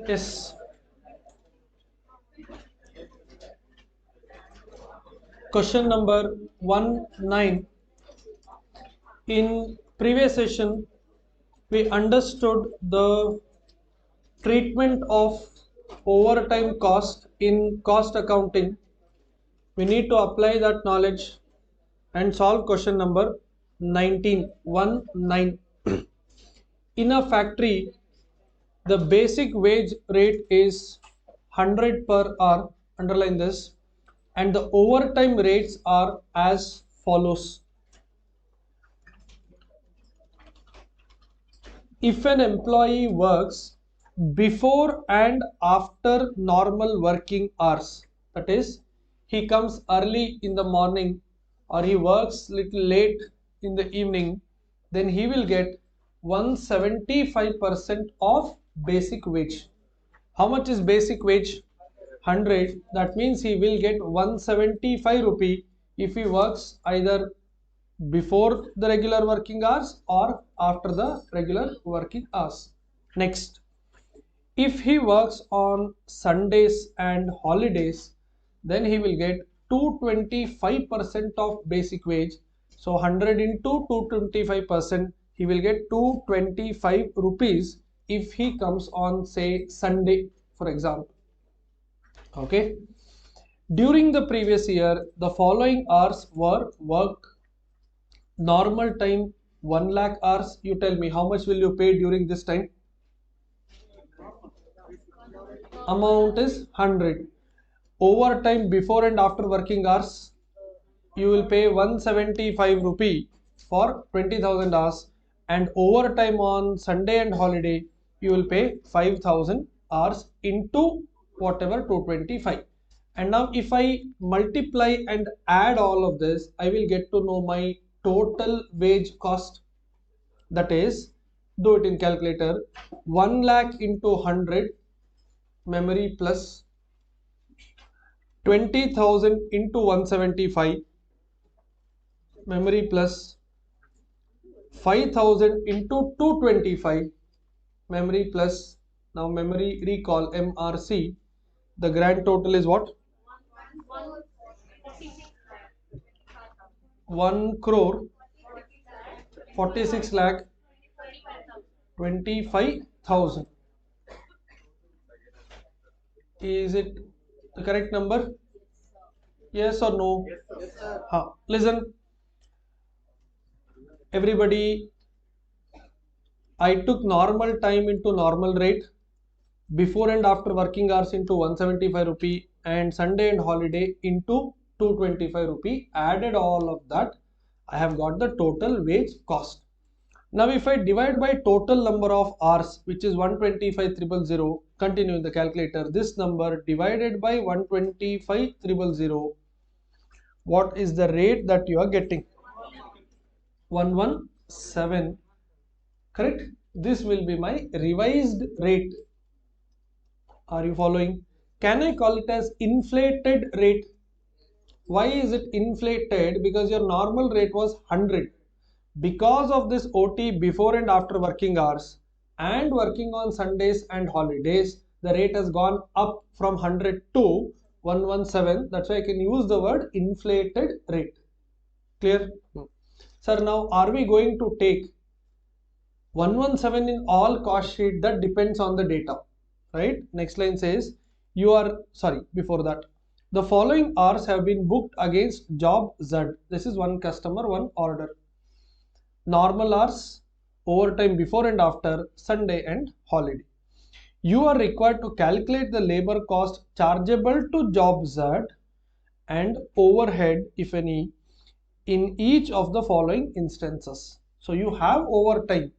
Yes. Question number 19. In previous session, we understood the treatment of overtime cost in cost accounting. We need to apply that knowledge and solve question number 19. 19. In a factory, the basic wage rate is 100 per hour, underline this, and the overtime rates are as follows. If an employee works before and after normal working hours, that is, he comes early in the morning or he works little late in the evening, then he will get 175% of basic wage. How much is basic wage? 100. That means he will get 175 rupee if he works either before the regular working hours or after the regular working hours. Next, if he works on Sundays and holidays, then he will get 225% of basic wage. So 100 into 225%, he will get 225 rupees if he comes on, say, Sunday, for example. Okay. During the previous year, the following hours were worked. Normal time 1 lakh hours. You tell me how much will you pay during this time? Amount is 100. Overtime before and after working hours, you will pay 175 rupee for 20,000 hours, and overtime on Sunday and holiday you will pay 5,000 hours into whatever 225. And now if I multiply and add all of this, I will get to know my total wage cost. That is, do it in calculator. 1 lakh into 100, memory, plus 20,000 into 175, memory, plus 5,000 into 225, memory, plus, now memory recall, MRC, the grand total is what? 1 crore 46 lakh 25,000. Is it the correct number? Yes or no? Yes, sir. Listen, everybody, I took normal time into normal rate, before and after working hours into 175 rupee, and Sunday and holiday into 225 rupee. Added all of that, I have got the total wage cost. Now if I divide by total number of hours, which is 125,000, continue in the calculator, this number divided by 125,000, what is the rate that you are getting? 117. Correct? This will be my revised rate. Are you following? Can I call it as inflated rate? Why is it inflated? Because your normal rate was 100. Because of this OT before and after working hours and working on Sundays and holidays, the rate has gone up from 100 to 117. That's why I can use the word inflated rate. Clear? Sir, now are we going to take 117 in all cost sheet? That depends on the data, right? Next line says before that, the following hours have been booked against job Z. This is one customer, one order. Normal hours, overtime before and after, Sunday and holiday. You are required to calculate the labor cost chargeable to job Z and overhead, if any, in each of the following instances. So you have overtime.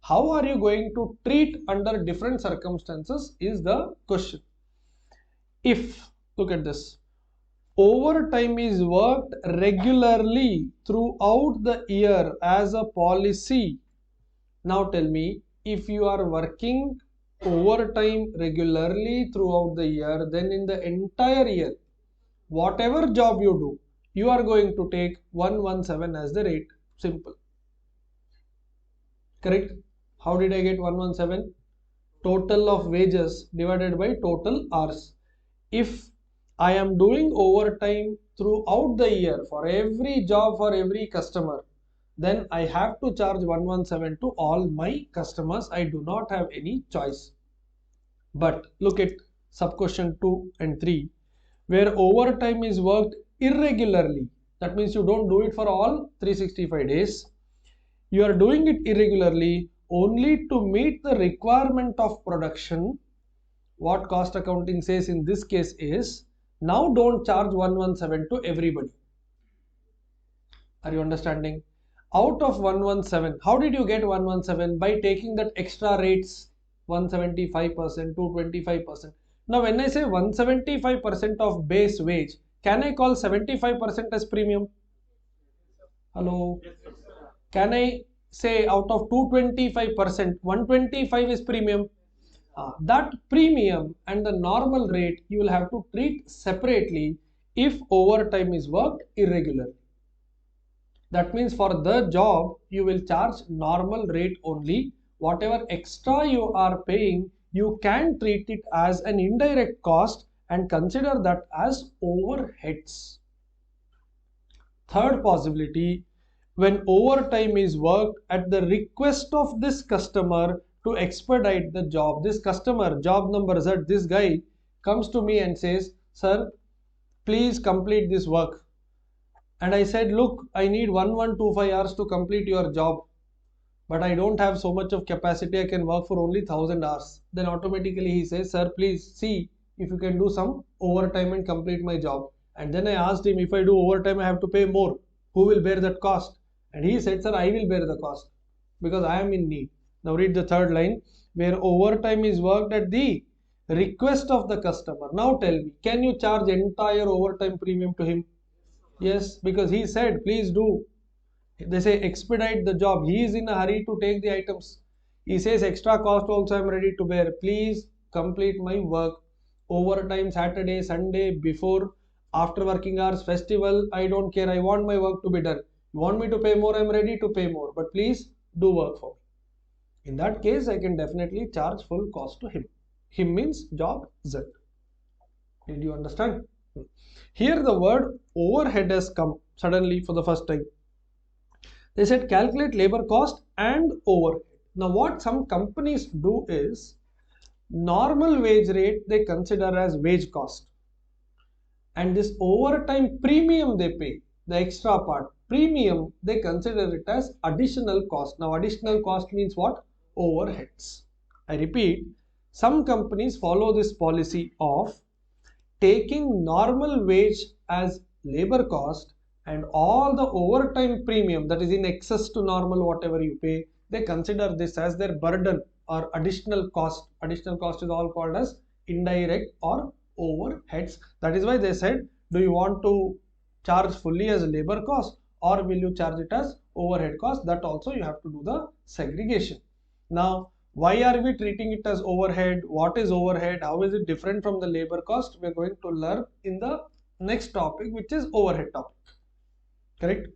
How are you going to treat under different circumstances is the question. If, look at this, overtime is worked regularly throughout the year as a policy. Now tell me, if you are working overtime regularly throughout the year, then in the entire year, whatever job you do, you are going to take 117 as the rate. Simple. Correct? How did I get 117? total of wages divided by total hours. If I am doing overtime throughout the year for every job, for every customer, then I have to charge 117 to all my customers. I do not have any choice. But look at sub question 2 and 3, where overtime is worked irregularly. That means you don't do it for all 365 days. You are doing it irregularly only to meet the requirement of production. What cost accounting says in this case is, now don't charge 117 to everybody. Are you understanding? Out of 117, how did you get 117? By taking that extra rates, 175%, 225%. Now when I say 175% of base wage, can I call 75% as premium? Hello? Can I say out of 225%, 125 is premium? That premium and the normal rate you will have to treat separately if overtime is worked irregularly. That means for the job you will charge normal rate only. Whatever extra you are paying, you can treat it as an indirect cost and consider that as overheads. Third possibility, when overtime is worked at the request of this customer to expedite the job. This customer, job number Z, this guy comes to me and says, sir, please complete this work. And I said, look, I need 1125 hours to complete your job, but I don't have so much of capacity. I can work for only 1000 hours. Then automatically he says, sir, please see if you can do some overtime and complete my job. And then I asked him, if I do overtime, I have to pay more. Who will bear that cost? And he said, sir, I will bear the cost because I am in need. Now read the third line, where overtime is worked at the request of the customer. Now tell me, can you charge entire overtime premium to him? Yes, because he said, please do. They say expedite the job. He is in a hurry to take the items. He says extra cost also I am ready to bear. Please complete my work. Overtime, Saturday, Sunday, before, after working hours, festival, I don't care. I want my work to be done. You want me to pay more? I am ready to pay more. But please do work for me. In that case, I can definitely charge full cost to him. Him means job Z. Did you understand? Here the word overhead has come suddenly for the first time. They said calculate labor cost and overhead. Now what some companies do is, normal wage rate they consider as wage cost, and this overtime premium they pay, the extra part, premium, they consider it as additional cost. Now additional cost means what? Overheads. I repeat, some companies follow this policy of taking normal wage as labor cost and all the overtime premium that is in excess to normal whatever you pay, they consider this as their burden or additional cost. Additional cost is all called as indirect or overheads. That is why they said, do you want to charge fully as labor cost or will you charge it as overhead cost? That also you have to do the segregation. Now why are we treating it as overhead? What is overhead? How is it different from the labor cost? We are going to learn in the next topic, which is overhead topic. Correct?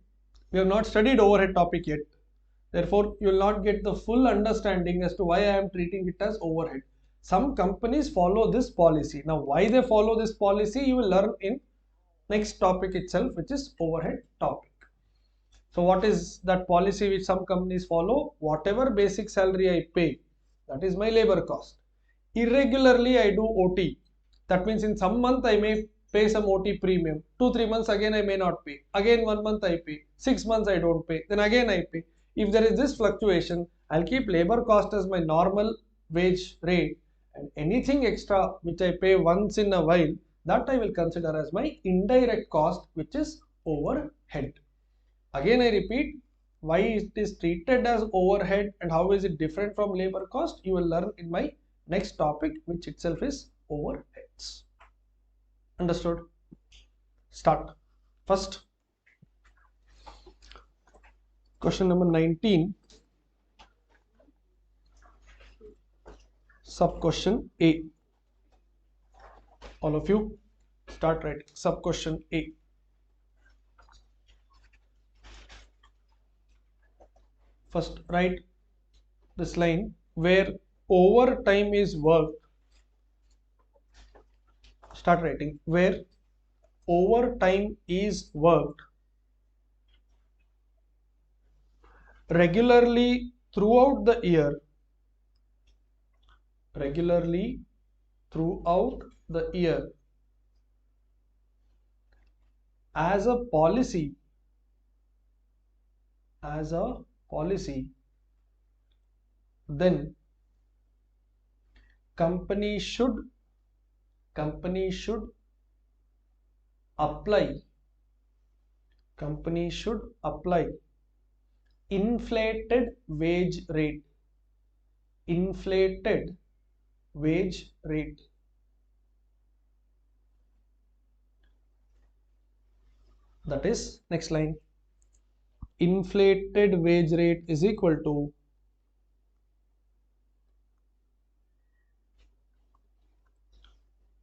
We have not studied overhead topic yet. Therefore, you will not get the full understanding as to why I am treating it as overhead. Some companies follow this policy. Now, why they follow this policy, you will learn in next topic itself, which is overhead topic. So what is that policy which some companies follow? Whatever basic salary I pay, that is my labor cost. Irregularly I do OT. That means in some month I may pay some OT premium. 2-3 months again I may not pay. Again 1 month I pay. 6 months I don't pay. Then again I pay. If there is this fluctuation, I'll keep labor cost as my normal wage rate, and anything extra which I pay once in a while, that I will consider as my indirect cost, which is overhead. Again I repeat, why it is treated as overhead and how is it different from labor cost, you will learn in my next topic, which itself is overheads. Understood? Start. First, question number 19, sub question A. All of you start writing sub question A. First write this line, where overtime is worked, start writing, where overtime is worked regularly throughout the year, regularly throughout the year as a policy, as a policy, then company should apply, company should apply inflated wage rate, inflated wage rate. That is, next line, inflated wage rate is equal to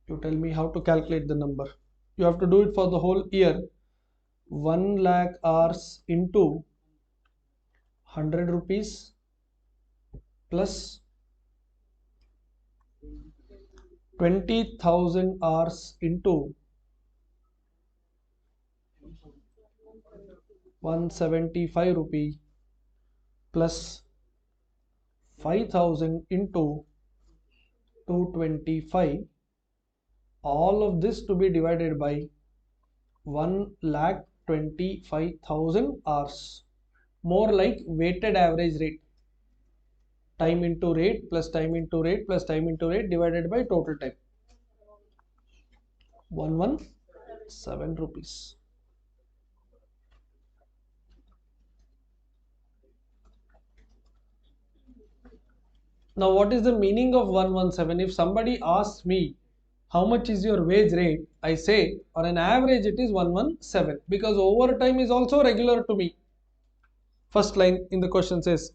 you tell me how to calculate the number. You have to do it for the whole year. 1 lakh hours into 100 rupees plus 20,000 hours into 175 rupee plus 5,000 into 225, all of this to be divided by 1,25,000 hours, more like weighted average rate, time into rate plus time into rate plus time into rate divided by total time, 117 rupees. Now what is the meaning of 117? If somebody asks me how much is your wage rate, I say on an average it is 117 because overtime is also regular to me. First line in the question says,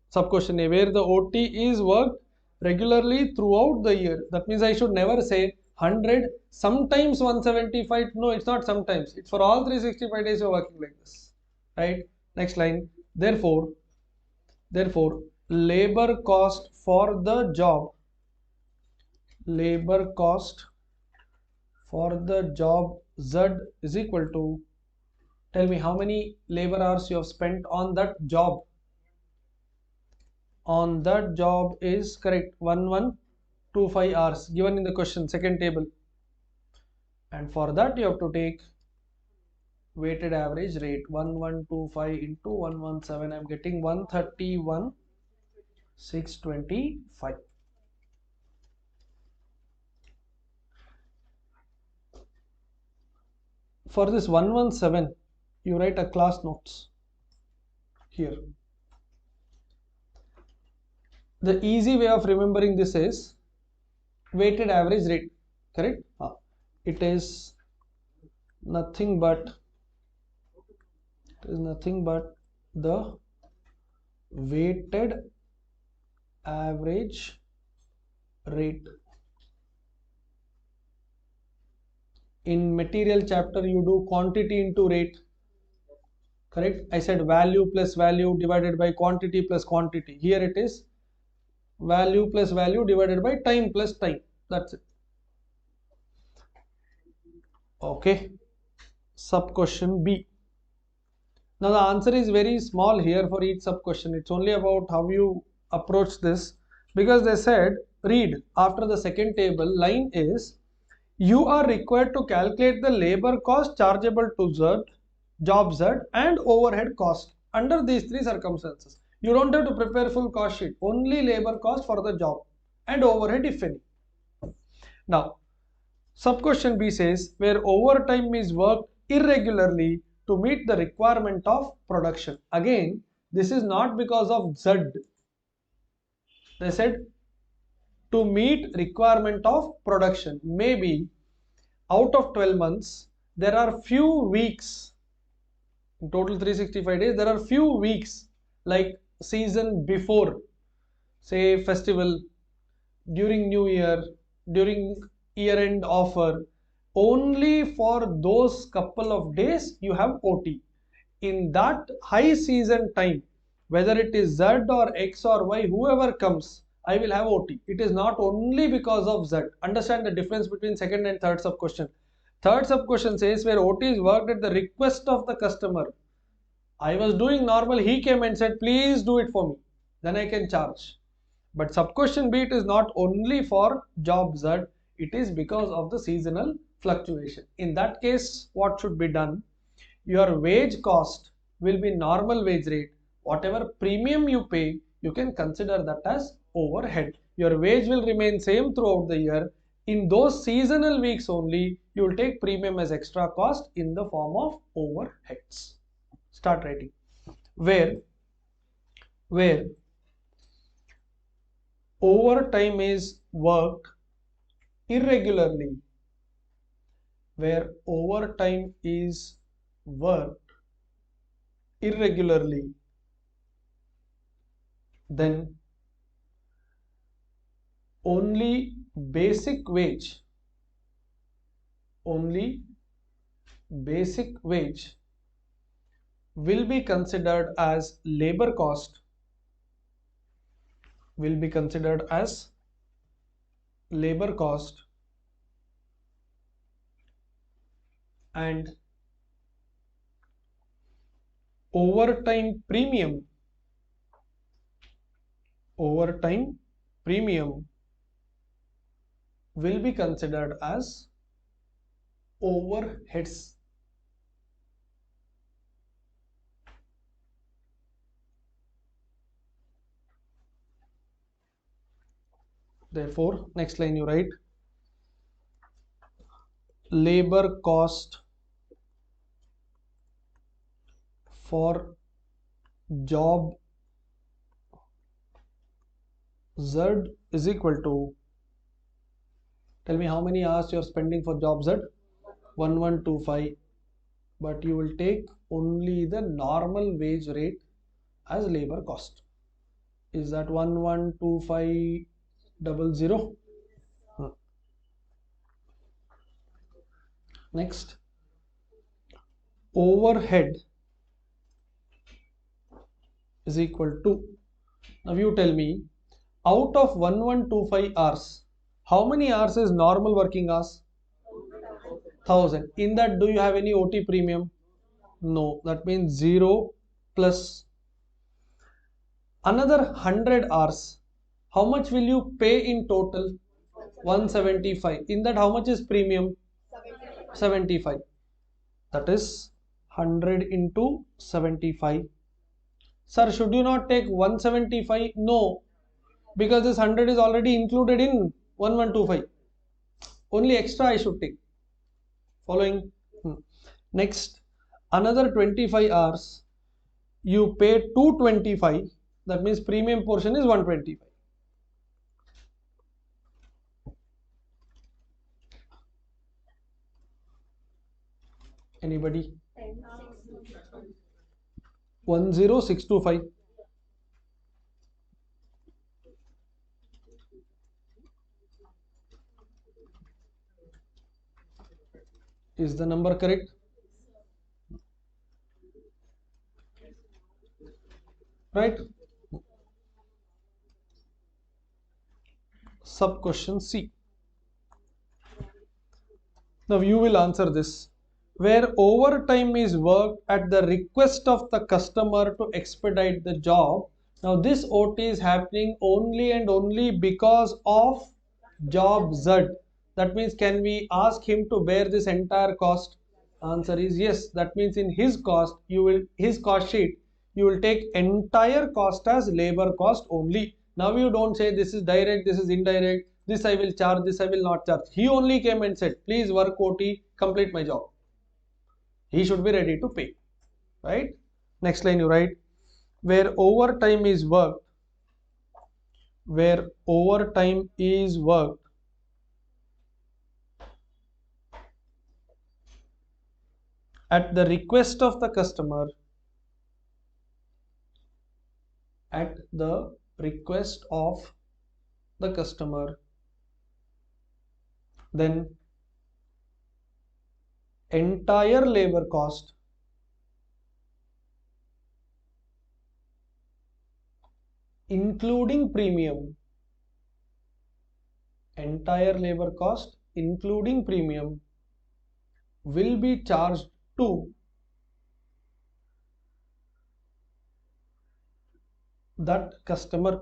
sub question A, where the OT is worked regularly throughout the year. That means I should never say 100, sometimes 175. No, it's not sometimes. It's for all 365 days you're working like this. Right? Next line. Therefore, labor cost for the job, labor cost for the job Z is equal to, tell me how many labor hours you have spent on that job. On that job is correct, 1125 hours given in the question, second table. And for that you have to take weighted average rate, 1125 into 117. I'm getting 131,625. For this 117, you write a class notes here. The easy way of remembering this is weighted average rate, correct? It is nothing but the weighted average rate. In material chapter you do quantity into rate, correct? I said value plus value divided by quantity plus quantity. Here it is value plus value divided by time plus time. That's it. Okay. Sub question B. Now the answer is very small here for each sub question. It's only about how you approach this, because they said read after the second table line is, you are required to calculate the labor cost chargeable to Z, job Z, and overhead cost under these three circumstances. You don't have to prepare full cost sheet, only labor cost for the job and overhead if any. Now, sub question B says, where overtime is worked irregularly to meet the requirement of production. Again, this is not because of Z. They said to meet requirement of production. Maybe out of 12 months, there are few weeks, in total 365 days, there are few weeks like season before, say festival, during New Year, during year-end offer. Only for those couple of days you have OT. In that high season time, whether it is Z or X or Y, whoever comes, I will have OT. It is not only because of Z. Understand the difference between second and third sub question. Third sub question says where OT is worked at the request of the customer. I was doing normal, he came and said, please do it for me. Then I can charge. But sub question B, it is not only for job Z, it is because of the seasonal fluctuation. In that case, what should be done? Your wage cost will be normal wage rate. Whatever premium you pay, you can consider that as overhead. Your wage will remain same throughout the year. In those seasonal weeks only, you will take premium as extra cost in the form of overheads. Start writing. Where overtime is worked irregularly, where overtime is worked irregularly, then only basic wage will be considered as labor cost, and overtime premium will be considered as overheads. Therefore, next line you write labor cost for job Z is equal to, tell me how many hours you are spending for job Z? 1125, but you will take only the normal wage rate as labor cost. Is that 112500? Next, overhead is equal to, now you tell me, out of 1125 hours, how many hours is normal working hours? 1000. In that, do you have any OT premium? No. That means 0 plus another 100 hours. How much will you pay in total? 175. In that, how much is premium? 75. That is 100 into 75. Sir, should you not take 175? No, because this 100 is already included in 1125. Only extra I should take. Following. Next, another 25 hours. You pay 225. That means premium portion is 125. Anybody? 10625. Is the number correct? Right? Sub question C. Now you will answer this. Where overtime is worked at the request of the customer to expedite the job. Now this OT is happening only and only because of job Z. That means, can we ask him to bear this entire cost? Answer is yes. That means in his cost, his cost sheet, you will take entire cost as labor cost only. Now you don't say this is direct, this is indirect, this I will charge, this I will not charge. He only came and said, please work OT, complete my job. He should be ready to pay, right? Next line you write, where overtime is worked at the request of the customer, then entire labor cost including premium entire labor cost including premium will be charged to that customer.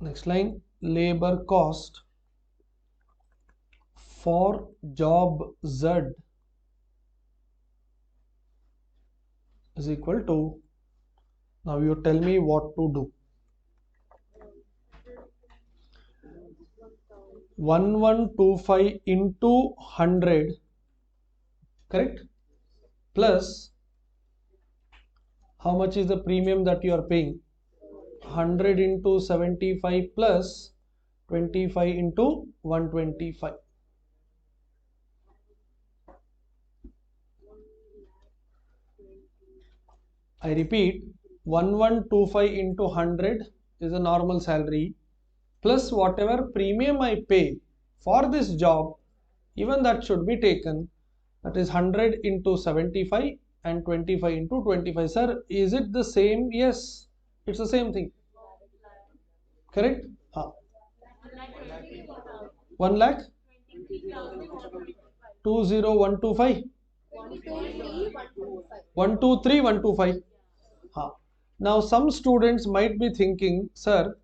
Next line, labor cost for job Z is equal to, now you tell me what to do. 1125 into 100, correct, plus how much is the premium that you are paying? 100 into 75 plus 25 into 125. I repeat, 1125 into 100 is a normal salary, plus whatever premium I pay for this job, even that should be taken. That is 100 into 75 and 25 into 25. Sir, is it the same? Yes, it's the same thing. Correct? 1 lakh? 20125? 123125. Now some students might be thinking, sir,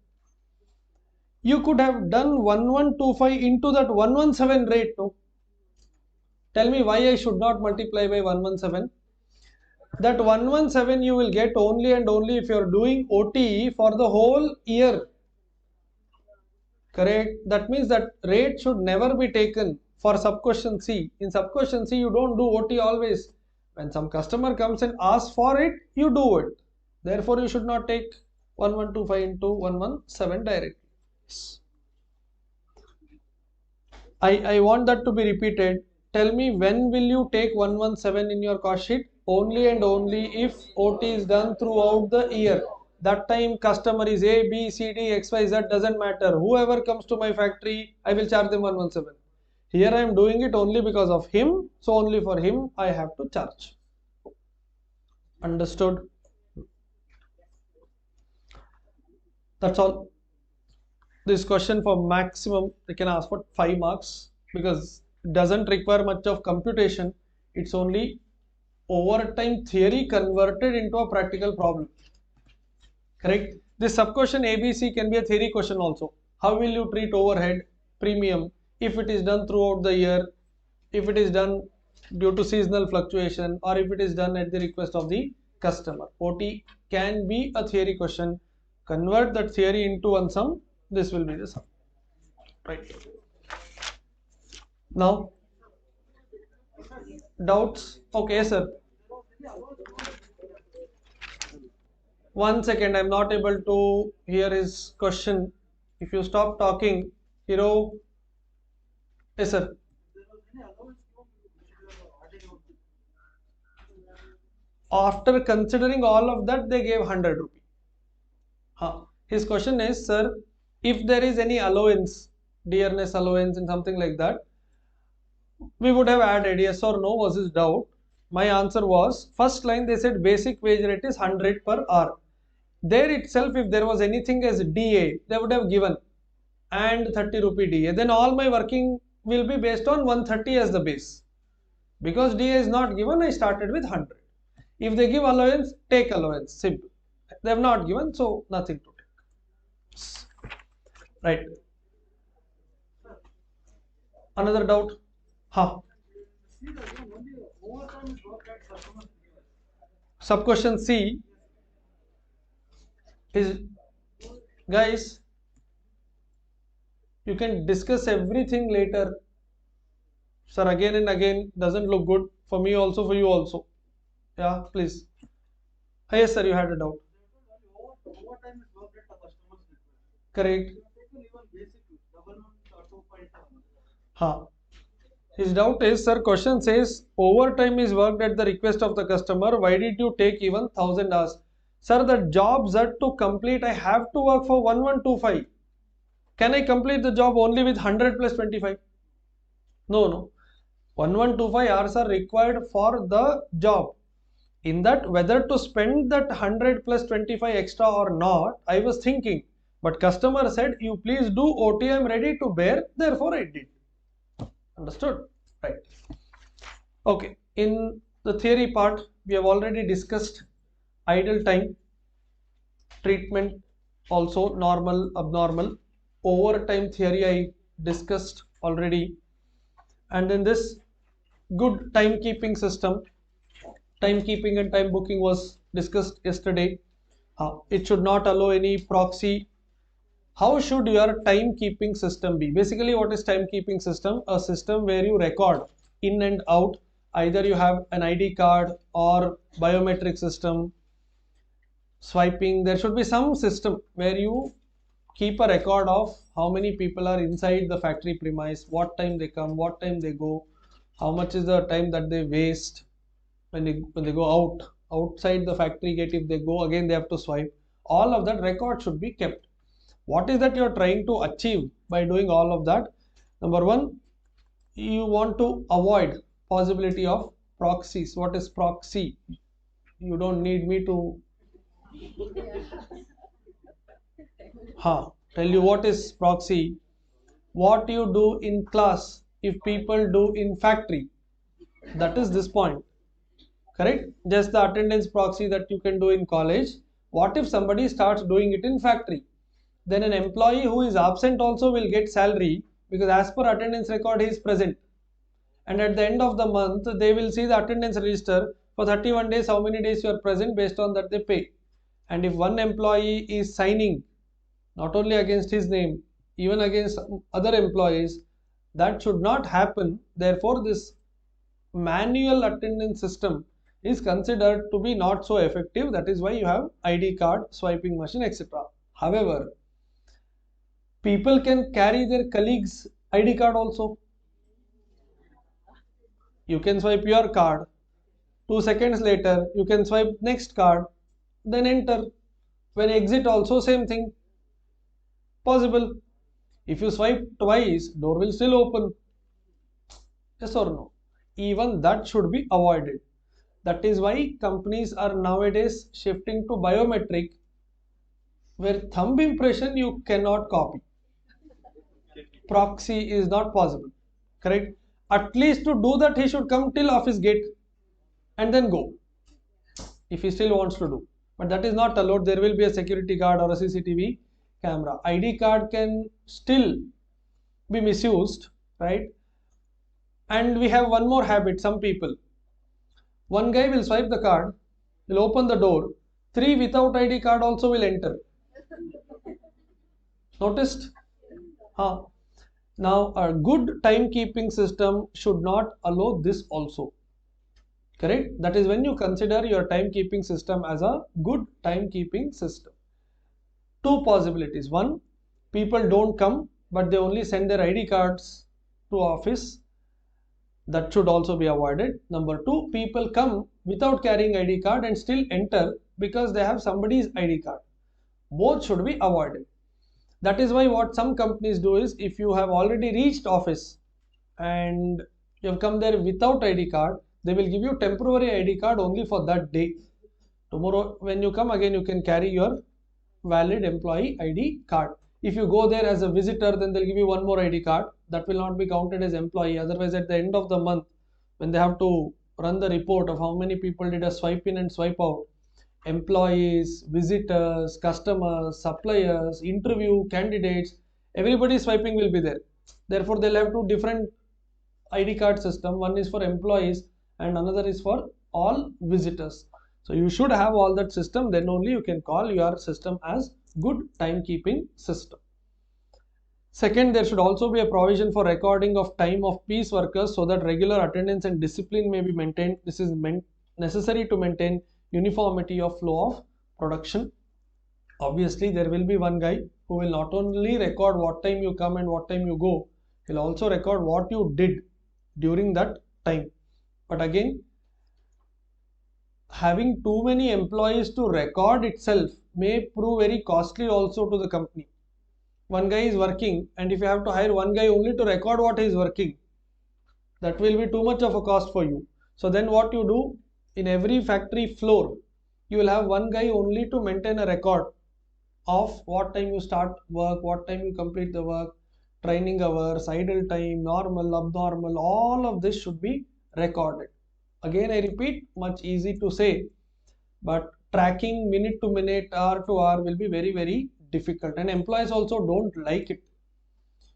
you could have done 1125 into that 117 rate, no? Tell me why I should not multiply by 117. That 117 you will get only and only if you are doing OTE for the whole year. Correct? That means that rate should never be taken for sub question C. In sub question C, you don't do OT always. When some customer comes and asks for it, you do it. Therefore, you should not take 1125 into 117 directly. I want that to be repeated. Tell me, when will you take 117 in your cost sheet? Only and only if OT is done throughout the year. That time customer is A, B, C, D, X, Y, Z, doesn't matter. Whoever comes to my factory, I will charge them 117. Here I am doing it only because of him. So only for him I have to charge. Understood? That's all. This question for maximum, they can ask for 5 marks because it doesn't require much of computation. It's only overtime theory converted into a practical problem. Correct? This sub question ABC can be a theory question also. How will you treat overhead, premium, if it is done throughout the year, if it is done due to seasonal fluctuation, or if it is done at the request of the customer? OT can be a theory question. Convert that theory into one sum. This will be the sum. Right. Now, doubts? Okay, sir. 1 second, I'm not able to hear his question. If you stop talking, Hero. Yes, sir. After considering all of that, they gave 100 rupees. His question is, sir, if there is any allowance, dearness allowance and something like that, we would have added. Yes or no was his doubt. My answer was, first line they said basic wage rate is 100 per hour. There itself, if there was anything as DA, they would have given and 30 rupee DA. Then all my working will be based on 130 as the base. Because DA is not given, I started with 100. If they give allowance, take allowance. Simple. They have not given, so nothing to take. Right. Another doubt? Sub question C is, guys, you can discuss everything later. Sir, again and again doesn't look good for me also, for you also. Yeah, please. Yes, sir, you had a doubt. Correct. His doubt is, sir, question says overtime is worked at the request of the customer. Why did you take even 1000 hours? Sir, the job Z to complete, I have to work for 1125. Can I complete the job only with 100 plus 25? No. 1125 hours are required for the job. In that, whether to spend that 100 plus 25 extra or not, I was thinking. But customer said, you please do OT, I am ready to bear, therefore I did. Understood? Right. Okay. In the theory part, we have already discussed idle time, treatment, also normal, abnormal. Overtime theory I discussed already. And in this good timekeeping system, timekeeping and time booking was discussed yesterday. It should not allow any proxy. How should your timekeeping system be? Basically, what is timekeeping system? A system where you record in and out. Either you have an ID card or biometric system, swiping. There should be some system where you keep a record of how many people are inside the factory premise, what time they come, what time they go, how much is the time that they waste when they go outside the factory gate. If they go again, they have to swipe. All of that record should be kept. What is that you are trying to achieve by doing all of that? Number one, you want to avoid possibility of proxies. What is proxy? You don't need me to tell you what is proxy. What you do in class, if people do in factory, that is this point. Correct? Just the attendance proxy that you can do in college. What if somebody starts doing it in factory? Then an employee who is absent also will get salary, because as per attendance record he is present. And at the end of the month, they will see the attendance register for 31 days, how many days you are present, based on that they pay. And if one employee is signing not only against his name, even against other employees, that should not happen. Therefore, this manual attendance system is considered to be not so effective. That is why you have ID card, swiping machine, etc. However, people can carry their colleagues' ID card also. You can swipe your card, 2 seconds later you can swipe next card, then enter. When exit also same thing possible. If you swipe twice, door will still open. Yes or no? Even that should be avoided. That is why companies are nowadays shifting to biometric, where thumb impression you cannot copy. Proxy is not possible. Correct? At least to do that, he should come till office gate and then go, if he still wants to do. But that is not allowed. There will be a security guard or a CCTV camera. ID card can still be misused, right? And we have one more habit. Some people, one guy will swipe the card, will open the door, 3 without ID card also will enter. Noticed? Now a good timekeeping system should not allow this also. Correct? That is when you consider your timekeeping system as a good timekeeping system. 2 possibilities. One, people don't come, but they only send their ID cards to office. That should also be avoided. Number 2, people come without carrying ID card and still enter because they have somebody's ID card. Both should be avoided. That is why what some companies do is, if you have already reached office and you have come there without ID card, they will give you temporary ID card only for that day. Tomorrow when you come again, you can carry your valid employee ID card. If you go there as a visitor, then they'll give you one more ID card. That will not be counted as employee. Otherwise, at the end of the month, when they have to run the report of how many people did a swipe in and swipe out, employees, visitors, customers, suppliers, interview candidates, everybody swiping will be there. Therefore, they'll have 2 different ID card system. One is for employees and another is for all visitors. So you should have all that system, then only you can call your system as good timekeeping system. Second, there should also be a provision for recording of time of piece workers so that regular attendance and discipline may be maintained. This is necessary to maintain uniformity of flow of production. Obviously, there will be one guy who will not only record what time you come and what time you go, he'll also record what you did during that time. But again, having too many employees to record itself may prove very costly also to the company. One guy is working, and if you have to hire one guy only to record what he is working, that will be too much of a cost for you. So then what you do, in every factory floor, you will have one guy only to maintain a record of what time you start work, what time you complete the work, training hours, idle time, normal, abnormal, all of this should be recorded. Again, I repeat, much easy to say, but tracking minute to minute, hour to hour will be very, very difficult. And employees also don't like it.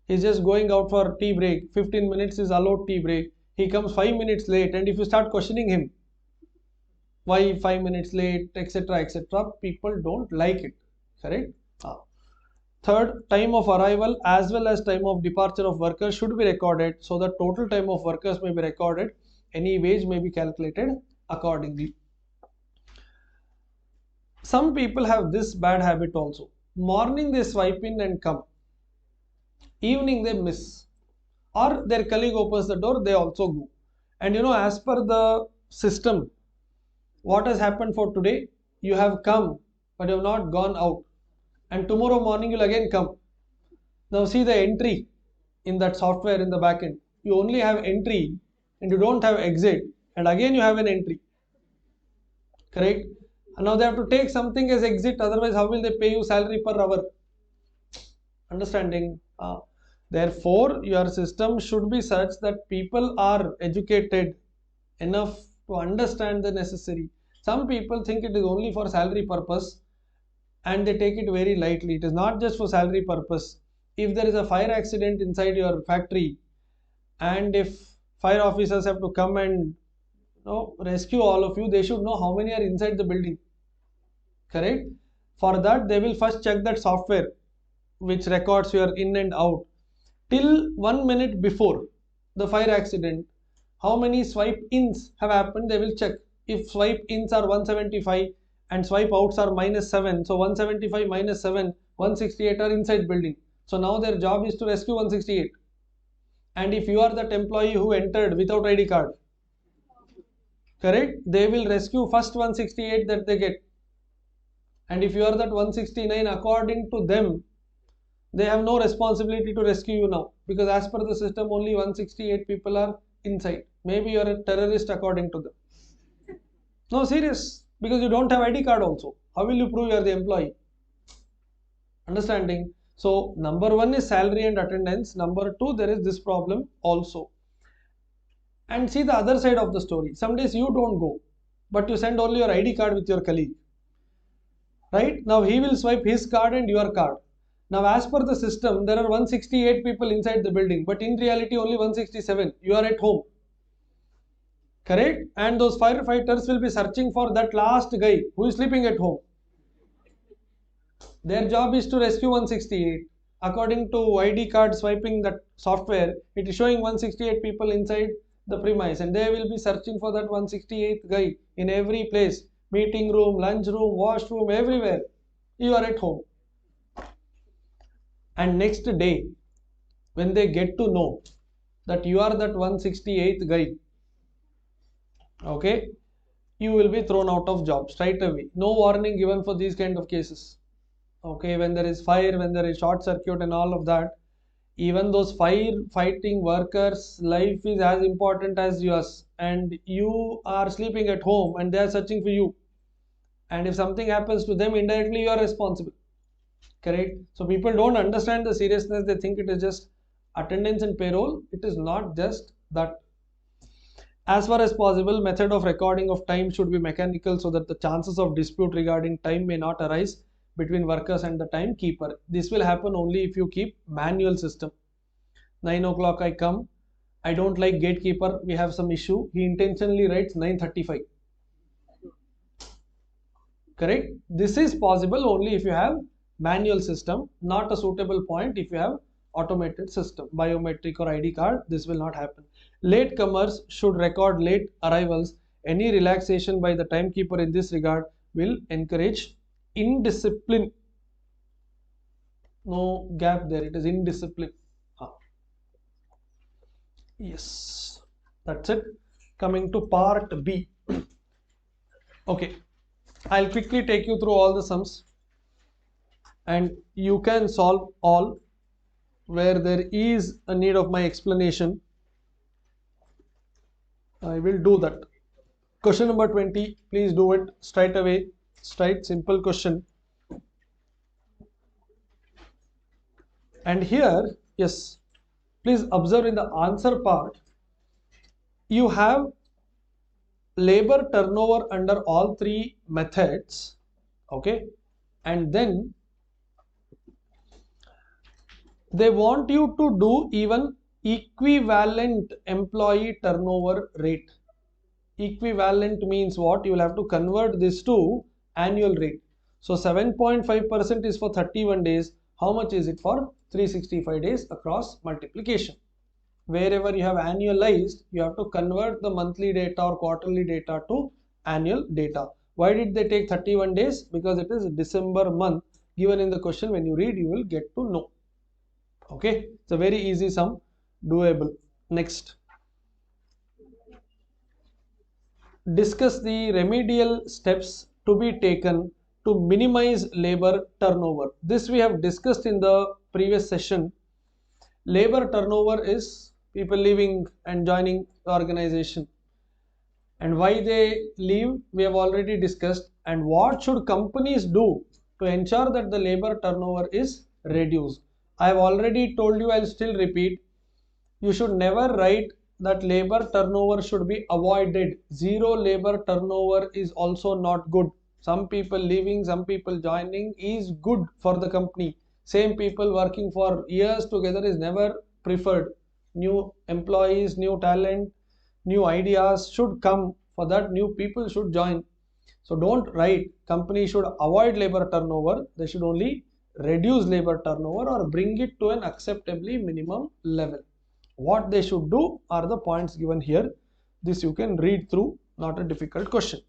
He's just going out for tea break. 15 minutes is allowed tea break. He comes 5 minutes late, and if you start questioning him, why 5 minutes late, etc., etc., people don't like it. Correct? Third, time of arrival as well as time of departure of workers should be recorded, so the total time of workers may be recorded. Any wage may be calculated accordingly. Some people have this bad habit also. Morning they swipe in and come. Evening they miss. Or their colleague opens the door, they also go. And as per the system, what has happened for today? You have come, but you have not gone out. And tomorrow morning you'll again come. Now see the entry in that software in the backend. You only have entry and you don't have exit, and again you have an entry. Correct? And now they have to take something as exit, otherwise how will they pay you salary per hour? Understanding? Therefore, your system should be such that people are educated enough to understand the necessary. Some people think it is only for salary purpose and they take it very lightly. It is not just for salary purpose. If there is a fire accident inside your factory, and if fire officers have to come and rescue all of you, they should know how many are inside the building. Correct? For that, they will first check that software which records your in and out. Till 1 minute before the fire accident, how many swipe ins have happened, they will check. If swipe ins are 175 and swipe outs are -7, so 175 minus 7, 168 are inside building. So now their job is to rescue 168. And if you are that employee who entered without ID card, correct, they will rescue first 168 that they get. And if you are that 169, according to them, they have no responsibility to rescue you now, because as per the system only 168 people are inside. Maybe you are a terrorist according to them. No, serious, because you don't have ID card also. How will you prove you are the employee? Understanding? So number one is salary and attendance. Number two, there is this problem also. And see the other side of the story. Some days you don't go, but you send only your ID card with your colleague. Right? Now he will swipe his card and your card. Now as per the system, there are 168 people inside the building, but in reality only 167. You are at home. Correct? And those firefighters will be searching for that last guy who is sleeping at home. Their job is to rescue 168. According to ID card swiping that software, it is showing 168 people inside the premise, and they will be searching for that 168th guy in every place. Meeting room, lunch room, washroom, everywhere. You are at home. And next day, when they get to know that you are that 168th guy, okay, you will be thrown out of job straight away. No warning given for these kind of cases. Okay, when there is fire, when there is short circuit and all of that, even those firefighting workers' life is as important as yours, and you are sleeping at home and they are searching for you. And if something happens to them, indirectly you are responsible. Correct? So people don't understand the seriousness. They think it is just attendance and payroll. It is not just that. As far as possible, method of recording of time should be mechanical, so that the chances of dispute regarding time may not arise between workers and the timekeeper. This will happen only if you keep manual system. 9 o'clock I come. I don't like gatekeeper. We have some issue. He intentionally writes 9:35. Correct? This is possible only if you have manual system, not a suitable point if you have automated system, biometric or ID card. This will not happen. Late comers should record late arrivals. Any relaxation by the timekeeper in this regard will encourage indiscipline. No gap there, it is indiscipline. Yes, that's it. Coming to part B. Okay, I'll quickly take you through all the sums, and you can solve all. Where there is a need of my explanation, I will do that. Question number 20, please do it straight away. Straight, simple question. And here, yes, please observe in the answer part, you have labor turnover under all three methods, okay, and then they want you to do even equivalent employee turnover rate. Equivalent means what? You will have to convert this to annual rate. So 7.5% is for 31 days. How much is it for 365 days across multiplication? Wherever you have annualized, you have to convert the monthly data or quarterly data to annual data. Why did they take 31 days? Because it is December month. Given in the question, when you read, you will get to know. Okay, it's a very easy sum, doable. Next, discuss the remedial steps to be taken to minimize labor turnover. This we have discussed in the previous session. Labor turnover is people leaving and joining the organization, and why they leave we have already discussed, and what should companies do to ensure that the labor turnover is reduced. I have already told you, I'll still repeat, you should never write that labor turnover should be avoided. Zero labor turnover is also not good. Some people leaving, some people joining is good for the company. Same people working for years together is never preferred. New employees, new talent, new ideas should come. For that, new people should join. So don't write company should avoid labor turnover. They should only reduce labor turnover or bring it to an acceptably minimum level. What they should do are the points given here. This you can read through, not a difficult question.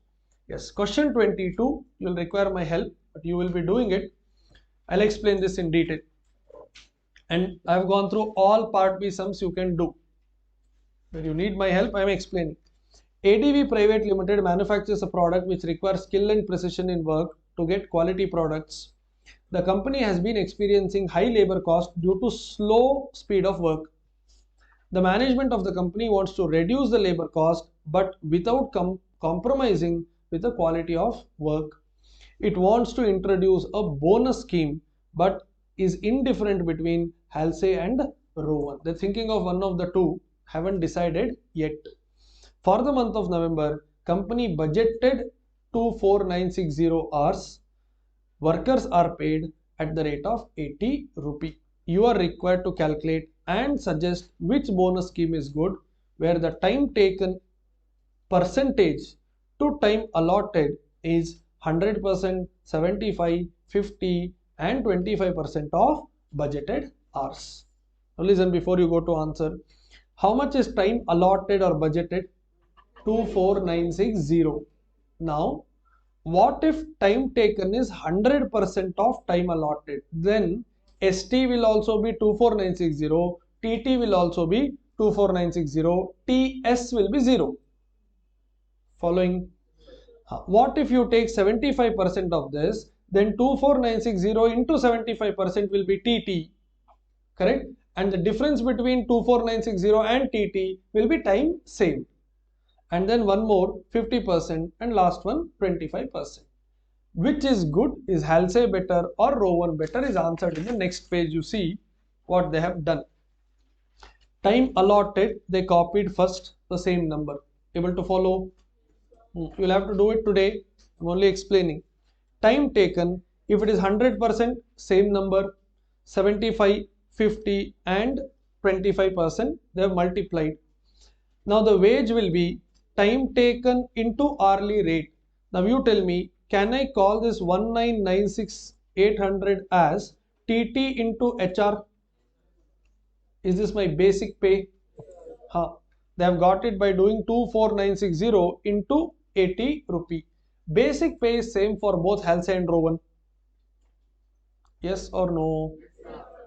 Yes, question 22, you will require my help, but you will be doing it. I'll explain this in detail. And I've gone through all part B sums you can do. When you need my help, I'm explaining. ADV Private Limited manufactures a product which requires skill and precision in work to get quality products. The company has been experiencing high labor cost due to slow speed of work. The management of the company wants to reduce the labor cost but without compromising with the quality of work. It wants to introduce a bonus scheme but is indifferent between Halsey and Rowan. They're thinking of one of the two, haven't decided yet. For the month of November, company budgeted 24960 hours. Workers are paid at the rate of 80 rupee. You are required to calculate and suggest which bonus scheme is good, where the time taken percentage to time allotted is 100%, 75, 50 and 25% of budgeted hours. Now listen before you go to answer. How much is time allotted or budgeted? 24960. Now, what if time taken is 100% of time allotted? Then ST will also be 24960, TT will also be 24960, TS will be 0. Following? What if you take 75% of this? Then 24960 into 75% will be TT, correct? And the difference between 24960 and TT will be time saved. And then one more 50% and last one 25%. Which is good? Is Halsey better or Rowan better? Is answered in the next page. You see what they have done. Time allotted, they copied first the same number. Able to follow? You will have to do it today. I'm only explaining. Time taken, if it is 100%, same number. 75, 50 and 25%, they have multiplied. Now the wage will be time taken into hourly rate. Now you tell me, can I call this 1996800 as TT into HR? Is this my basic pay? They have got it by doing 24960 into 80 rupee. Basic pay is same for both Halsey and Rowan. Yes or no?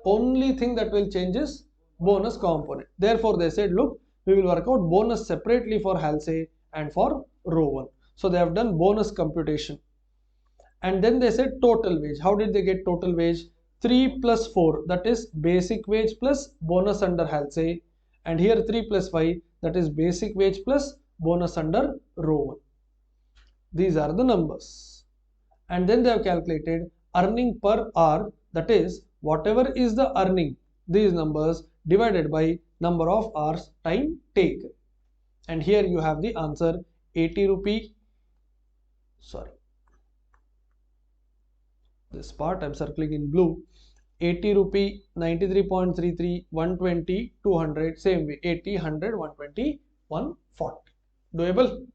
Only thing that will change is bonus component. Therefore they said, look, we will work out bonus separately for Halsey and for Rowan. So they have done bonus computation. And then they said total wage. How did they get total wage? 3 plus 4, that is basic wage plus bonus under Halsey. And here 3 plus 5, that is basic wage plus bonus under Rowan. These are the numbers. And then they have calculated earning per hour, that is whatever is the earning, these numbers divided by number of hours time taken. And here you have the answer, 80 rupee, sorry, this part I'm circling in blue, 80 rupee, 93.33, 120, 200, same way, 80, 100, 120, 140. Doable?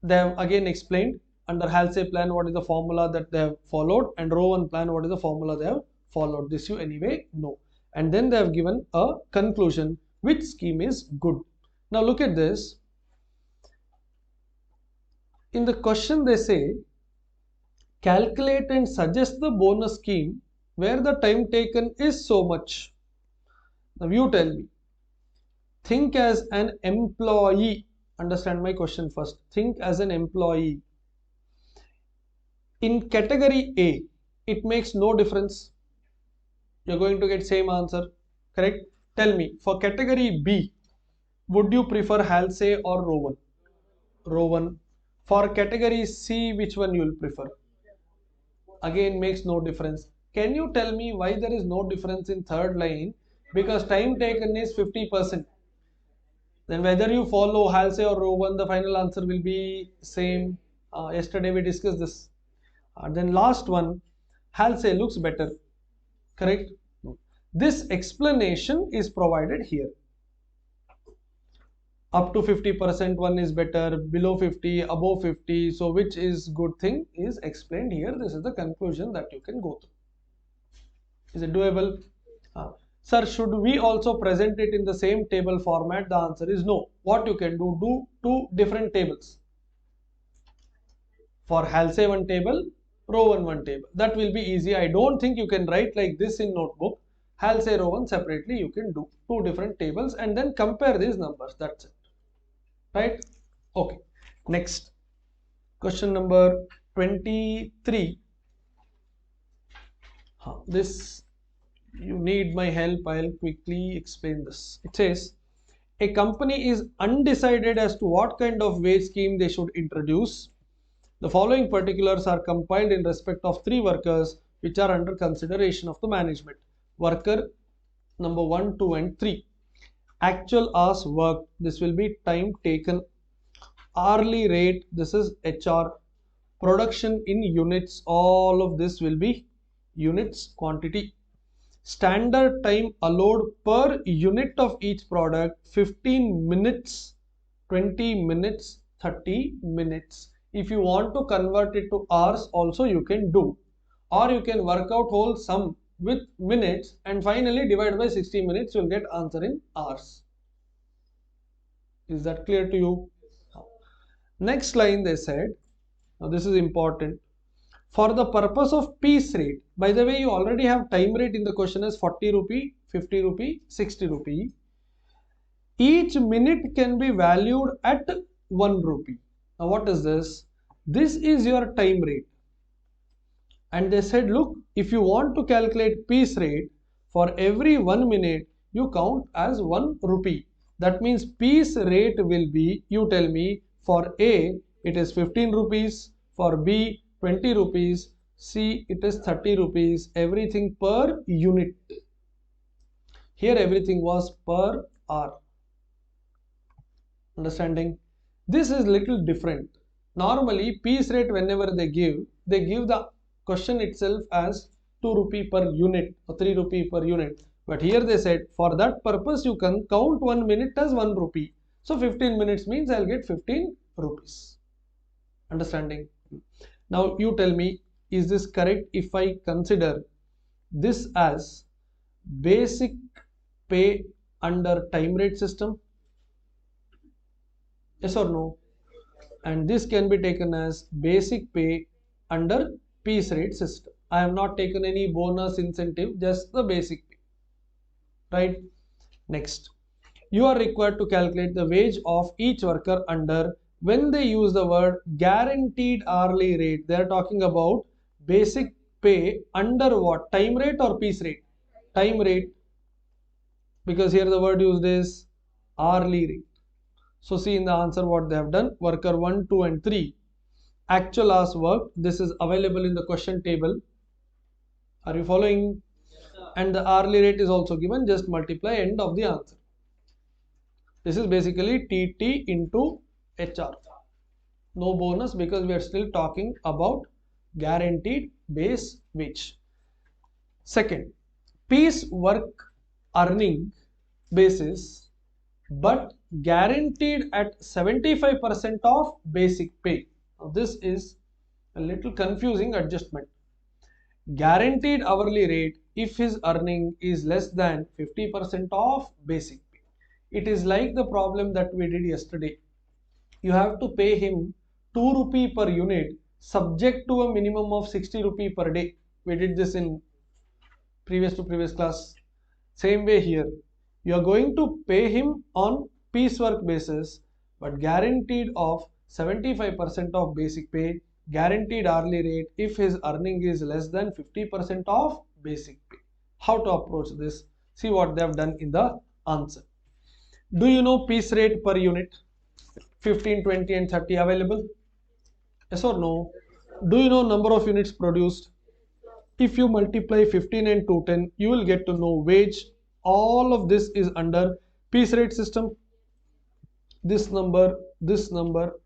They have again explained under Halsey plan what is the formula that they have followed, and Rowan plan what is the formula they have followed. This you anyway know. And then they have given a conclusion which scheme is good. Now look at this. In the question they say calculate and suggest the bonus scheme where the time taken is so much. Now you tell me, think as an employee. Understand my question first. Think as an employee. In category A, it makes no difference. You're going to get same answer, correct? Tell me, for category B, would you prefer Halsey or Rowan? Rowan. For category C, which one you will prefer? Again, makes no difference. Can you tell me why there is no difference in third line? Because time taken is 50%. Then whether you follow Halsey or Rowan, the final answer will be same. Yesterday we discussed this. Then last one, Halsey looks better, correct? This explanation is provided here. Up to 50% one is better, below 50, above 50. So which is good thing is explained here. This is the conclusion that you can go through. Is it doable? Sir, should we also present it in the same table format? The answer is no. What you can do two different tables. For Halsey one table, Rowan one table. That will be easy. I don't think you can write like this in notebook. Halsey, Rowan separately you can do two different tables and then compare these numbers. That's it. Right? Okay. Next. Question number 23. This, you need my help. I'll quickly explain this. It says, a company is undecided as to what kind of wage scheme they should introduce. The following particulars are compiled in respect of 3 workers which are under consideration of the management. Worker number 1, 2 and 3. Actual hours worked, this will be time taken. Hourly rate, this is HR. Production in units, all of this will be units quantity. Standard time allowed per unit of each product, 15 minutes, 20 minutes, 30 minutes. If you want to convert it to hours also you can do, or you can work out whole sum with minutes and finally divide by 60 minutes, you'll get answer in hours. Is that clear to you? Next line they said, now this is important, for the purpose of piece rate. By the way, you already have time rate in the question as 40 rupee, 50 rupee, 60 rupee. Each minute can be valued at 1 rupee. Now what is this? This is your time rate. And they said, look, if you want to calculate piece rate, for every 1 minute you count as 1 rupee. That means piece rate will be, you tell me, for A it is 15 rupees, for B 20 rupees, C it is 30 rupees, everything per unit. Here everything was per hour. Understanding? This is little different. Normally piece rate whenever they give the question itself as 2 rupee per unit or 3 rupee per unit. But here they said for that purpose you can count 1 minute as 1 rupee. So 15 minutes means I'll get 15 rupees. Understanding? Now you tell me, is this correct if I consider this as basic pay under time rate system? Yes or no? And this can be taken as basic pay under piece rate system. I have not taken any bonus incentive, just the basic pay. Right? Next, you are required to calculate the wage of each worker under, when they use the word guaranteed hourly rate, they are talking about basic pay under what? Time rate or piece rate? Time rate, because here the word used is hourly rate. So see in the answer what they have done. Worker 1, 2 and 3 actual hours worked. This is available in the question table. Are you following? And the hourly rate is also given. Just multiply end of the answer. This is basically TT into HR. No bonus because we are still talking about guaranteed base wage. Second, piece work earning basis but guaranteed at 75% of basic pay. Now this is a little confusing adjustment. Guaranteed hourly rate if his earning is less than 50% of basic pay. It is like the problem that we did yesterday. You have to pay him 2 rupee per unit subject to a minimum of 60 rupee per day. We did this in previous to previous class. Same way here. You are going to pay him on piecework basis but guaranteed of 75% of basic pay, guaranteed hourly rate if his earning is less than 50% of basic pay. How to approach this? See what they have done in the answer. Do you know piece rate per unit? 15, 20 and 30 available? Yes or no? Do you know number of units produced? If you multiply 15 and 210, you will get to know wage. All of this is under piece rate system. This number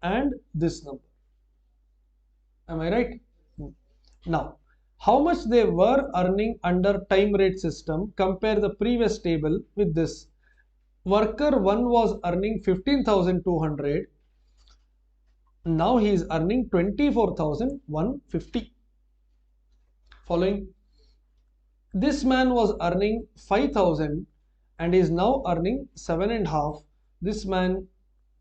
and this number. Am I right? Now, how much they were earning under time rate system? Compare the previous table with this. Worker 1 was earning 15,200. Now he is earning 24,150. Following. This man was earning 5,000 and is now earning 7.5. This man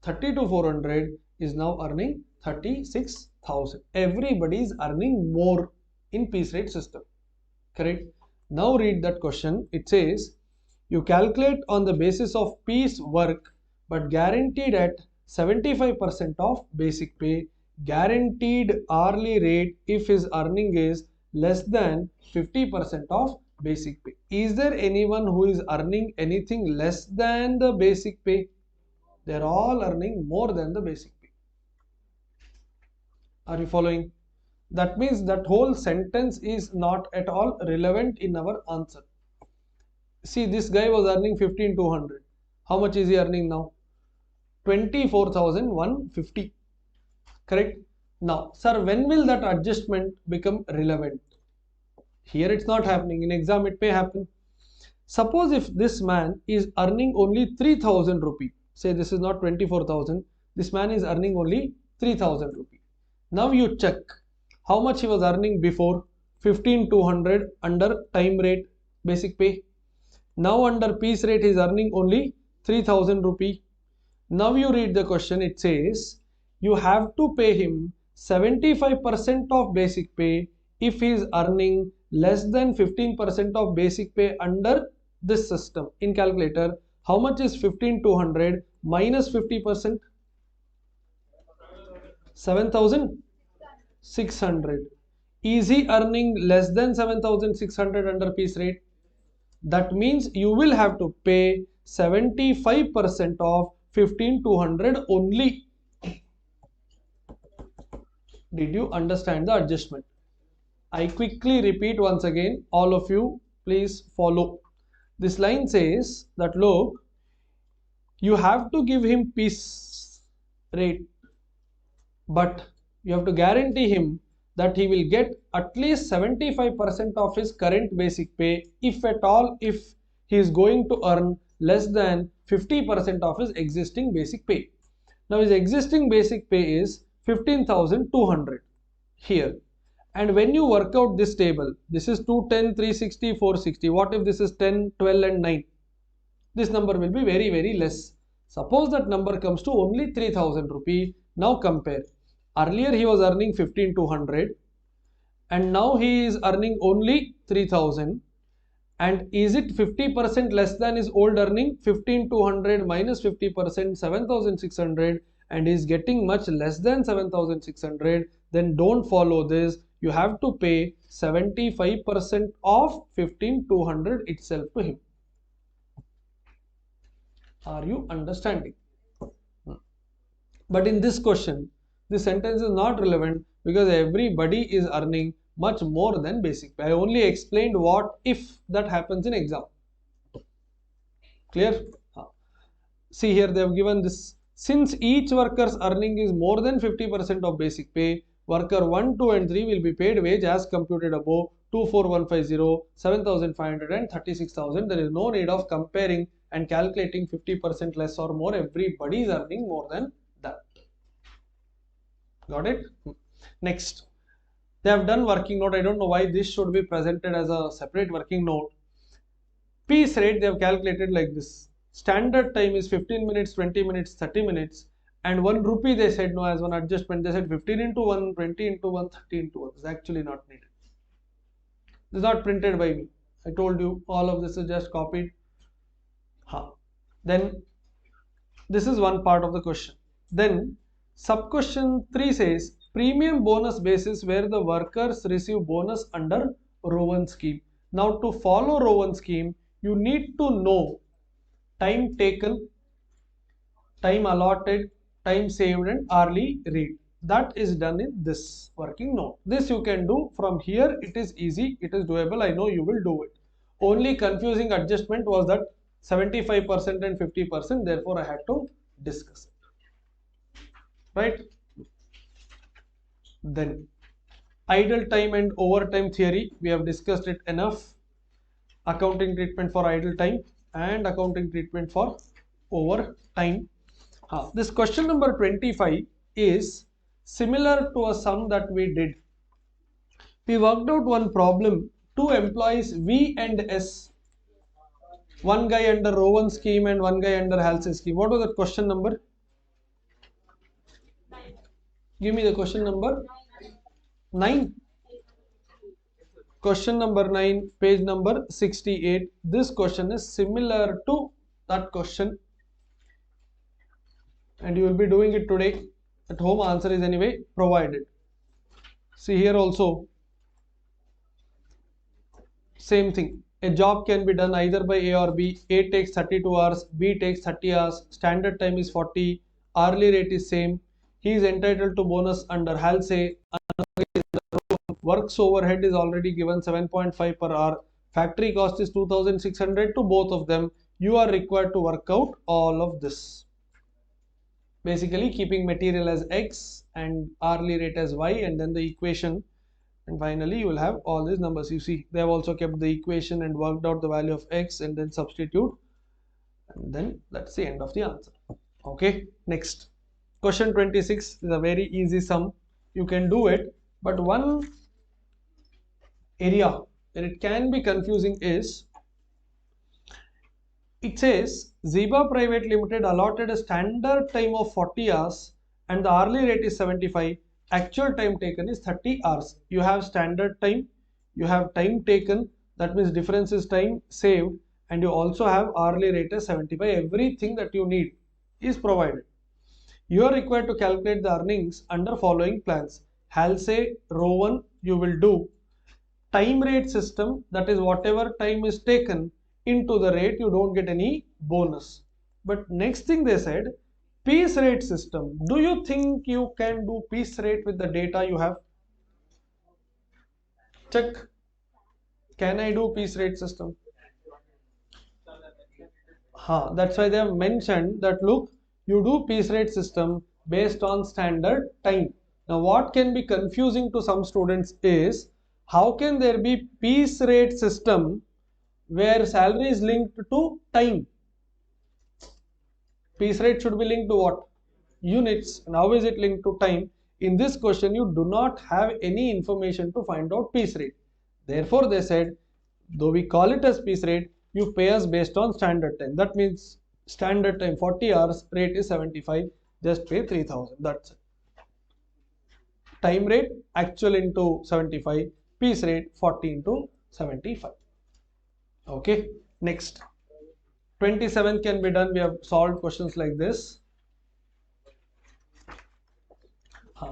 32,400 is now earning 36,000. Everybody is earning more in piece rate system. Correct? Now read that question. It says you calculate on the basis of piece work but guaranteed at 75% of basic pay, guaranteed hourly rate if his earning is less than 50% of basic pay. Is there anyone who is earning anything less than the basic pay? They are all earning more than the basic pay. Are you following? That means that whole sentence is not at all relevant in our answer. See, this guy was earning 15,200. How much is he earning now? 24,150. Correct? Now, sir, when will that adjustment become relevant? Here it's not happening. In exam it may happen. Suppose if this man is earning only 3,000 rupee. Say this is not 24,000. This man is earning only 3,000 rupee. Now you check how much he was earning before. 15,200 under time rate basic pay. Now under piece rate he is earning only 3,000 rupee. Now you read the question. It says you have to pay him 75% of basic pay if he is earning less than 15% of basic pay under this system. In calculator, how much is 15,200 minus 50%? 7,600. Is he earning less than 7,600 under piece rate? That means you will have to pay 75% of 15,200 only. Did you understand the adjustment? I quickly repeat once again. All of you please follow. This line says that look, you have to give him piece rate, but you have to guarantee him that he will get at least 75% of his current basic pay, if at all, if he is going to earn less than 50% of his existing basic pay. Now his existing basic pay is 15,200 here. And when you work out this table, this is 210, 360, 460. What if this is 10, 12 and 9? This number will be very, very less. Suppose that number comes to only 3,000 rupee. Now compare. Earlier he was earning 15,200 and now he is earning only 3,000. And is it 50% less than his old earning? 15,200 minus 50%, 7,600, and is getting much less than 7,600. Then don't follow this. You have to pay 75% of 15,200 itself to him. Are you understanding? But in this question, this sentence is not relevant because everybody is earning much more than basic pay. I only explained what if that happens in exam. Clear? See here they have given this. Since each worker's earning is more than 50% of basic pay, worker 1, 2 and 3 will be paid wage as computed above 24150, 7500 and 36,000. There is no need of comparing and calculating 50% less or more. Everybody is earning more than that. Got it? Next, they have done working note. I don't know why this should be presented as a separate working note. Piece rate they have calculated like this. Standard time is 15 minutes, 20 minutes, 30 minutes, and 1 rupee they said no as one adjustment. They said 15 into 1, 20 into 1, 30 into 1. It's actually not needed. This is not printed by me. I told you all of this is just copied. Then this is one part of the question. Then sub question 3 says premium bonus basis where the workers receive bonus under Rowan scheme. Now to follow Rowan scheme, you need to know time taken, time allotted, time saved and hourly rate. That is done in this working note. This you can do from here. It is easy. It is doable. I know you will do it. Only confusing adjustment was that 75% and 50%. Therefore, I had to discuss it. Right? Then idle time and overtime theory. We have discussed it enough. Accounting treatment for idle time and accounting treatment for overtime. This question number 25 is similar to a sum that we did. We worked out one problem. Two employees V and S. One guy under Rowan scheme and one guy under Halsey scheme. What was that question number? Give me the question number. 9. Question number 9, page number 68. This question is similar to that question. And you will be doing it today. At home answer is anyway provided. See here also. Same thing. A job can be done either by A or B. A takes 32 hours, B takes 30 hours. Standard time is 40. Hourly rate is same. He is entitled to bonus under Halsey. Works overhead is already given 7.5 per hour. Factory cost is 2600 to both of them. You are required to work out all of this. Basically keeping material as X and hourly rate as Y and then the equation. And finally you will have all these numbers. You see they have also kept the equation and worked out the value of X and then substitute. And then that's the end of the answer. Okay, next. Question 26 is a very easy sum. You can do it. But one area where it can be confusing is it says Zeba Private Limited allotted a standard time of 40 hours and the hourly rate is 75. Actual time taken is 30 hours. You have standard time, you have time taken, that means difference is time saved, and you also have hourly rate as 75. Everything that you need is provided. You are required to calculate the earnings under following plans. Halsey, Rowan, you will do time rate system, that is whatever time is taken into the rate, you don't get any bonus. But next thing they said, piece rate system. Do you think you can do piece rate with the data you have? Check. Can I do piece rate system? That's why they have mentioned that look, you do piece rate system based on standard time. Now what can be confusing to some students is how can there be piece rate system where salary is linked to time? Piece rate should be linked to what? Units. And how is it linked to time? In this question, you do not have any information to find out piece rate. Therefore, they said, though we call it as piece rate, you pay us based on standard time. That means standard time 40 hours, rate is 75, just pay 3000. That's it. Time rate, actual into 75, piece rate 40 into 75. Okay, next. 27 can be done. We have solved questions like this.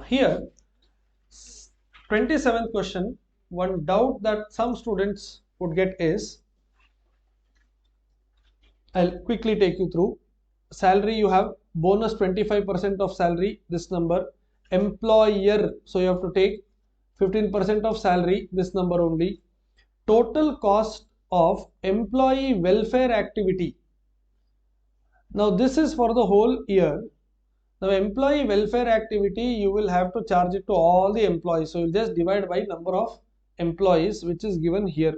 Here, 27th question, one doubt that some students would get is, I'll quickly take you through. salary you have, bonus 25% of salary, this number, employer, so you have to take 15% of salary, this number only, total cost of employee welfare activity. Now this is for the whole year. Now employee welfare activity, you will have to charge it to all the employees. So you just divide by number of employees, which is given here,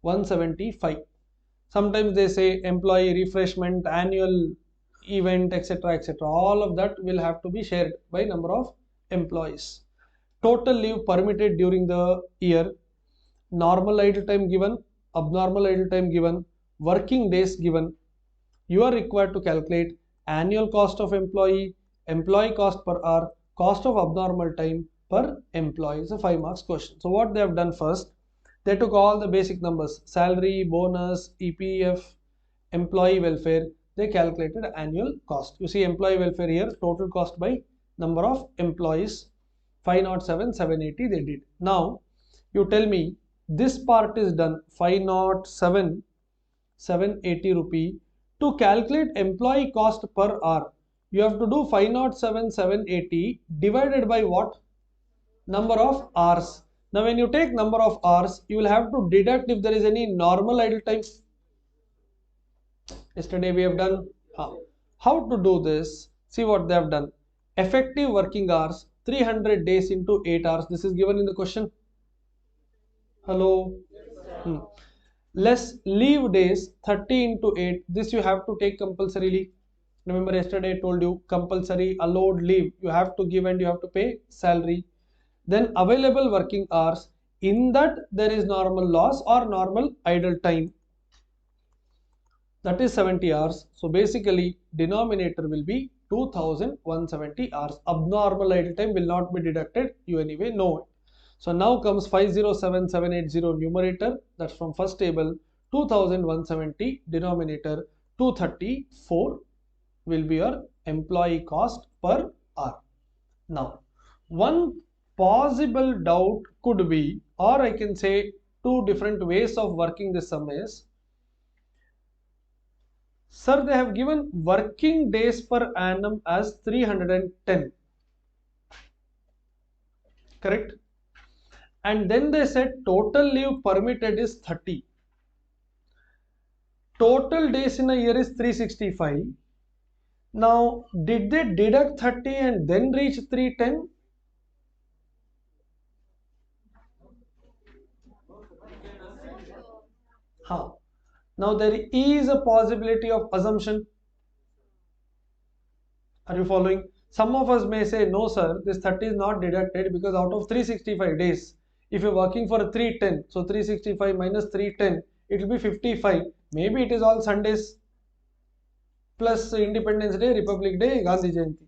175. Sometimes they say employee refreshment, annual event, etc., etc. All of that will have to be shared by number of employees. Total leave permitted during the year, normal idle time given, abnormal idle time given, working days given. You are required to calculate annual cost of employee, employee cost per hour, cost of abnormal time per employee. It's a 5 marks question. So what they have done first, they took all the basic numbers, salary, bonus, EPF, employee welfare, they calculated annual cost. You see employee welfare here, total cost by number of employees, 507, 780 they did. Now you tell me this part is done, 507, 780 rupee. To calculate employee cost per hour, you have to do 507, 780 divided by what? Number of hours. Now when you take number of hours, you will have to deduct if there is any normal idle time. Yesterday we have done how to do this. See what they have done. Effective working hours 300 days into 8 hours. This is given in the question. Hello. Less leave days 30 into 8. This you have to take compulsorily. Remember yesterday I told you compulsory allowed leave you have to give and you have to pay salary. Then available working hours, in that there is normal loss or normal idle time, that is 70 hours. So basically denominator will be 2170 hours. Abnormal idle time will not be deducted, you anyway know it. So now comes 507780 numerator, that's from first table, 2170 denominator, 234 will be your employee cost per hour. Now one possible doubt could be, or I can say two different ways of working this sum is, sir, they have given working days per annum as 310, correct? And then they said total leave permitted is 30. Total days in a year is 365. Now, did they deduct 30 and then reach 310? How? Now there is a possibility of assumption. Are you following? Some of us may say, no sir, this 30 is not deducted because out of 365 days, if you're working for 310, so 365 minus 310, it will be 55. Maybe it is all Sundays plus Independence Day, Republic Day, Gandhi Jayanti.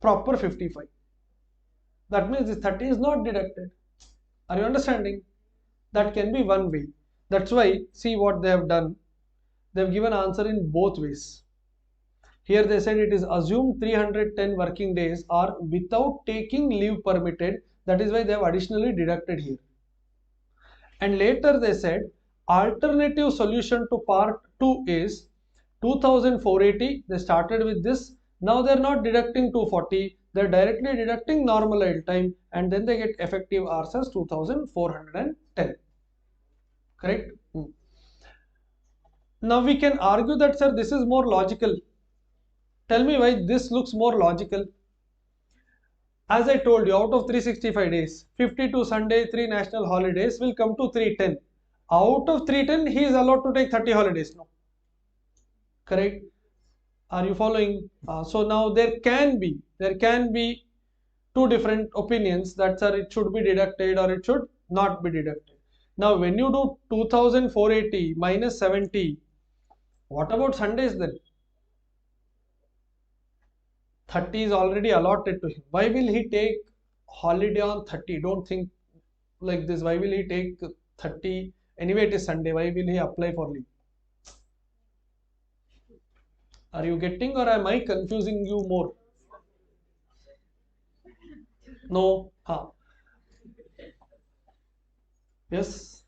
Proper 55. That means this 30 is not deducted. Are you understanding? That can be one way. That's why, see what they have done. They have given answer in both ways. Here they said it is assumed 310 working days are without taking leave permitted. That is why they have additionally deducted here. And later they said alternative solution to part 2 is 2480. They started with this. Now they are not deducting 240. They are directly deducting normal idle time and then they get effective hours as 2410. Correct? Now we can argue that, sir, this is more logical. Tell me why this looks more logical. As I told you, out of 365 days, 52 Sunday, 3 national holidays will come to 310. Out of 310, he is allowed to take 30 holidays now. Correct? Are you following? So now there can be two different opinions that, sir, it should be deducted or it should not be deducted. Now when you do 2480 minus 70, what about Sundays then? 30 is already allotted to him. Why will he take holiday on 30? Don't think like this. Why will he take 30? Anyway, it is Sunday. Why will he apply for leave? Are you getting or am I confusing you more? No? Yes.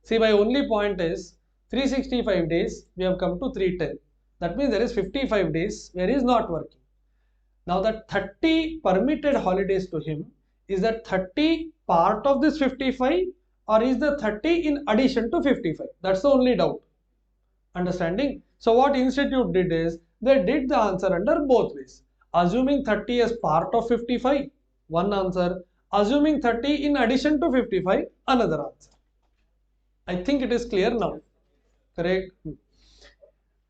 See, my only point is 365 days, we have come to 310. That means there is 55 days where he is not working. Now that 30 permitted holidays to him, is that 30 part of this 55 or is the 30 in addition to 55? That's the only doubt. Understanding? So what institute did is, they did the answer under both ways. Assuming 30 as part of 55, one answer. Assuming 30 in addition to 55, another answer. I think it is clear now. Correct?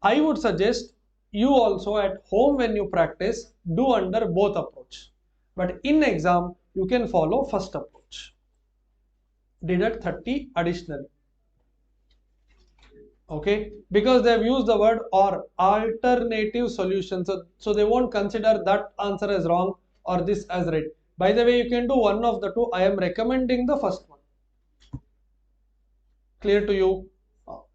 I would suggest you also at home when you practice, do under both approach. But in exam, you can follow first approach. Deduct 30 additional. Okay, because they have used the word or, alternative solution. So they won't consider that answer as wrong or this as right. By the way, you can do one of the two. I am recommending the first one. Clear to you?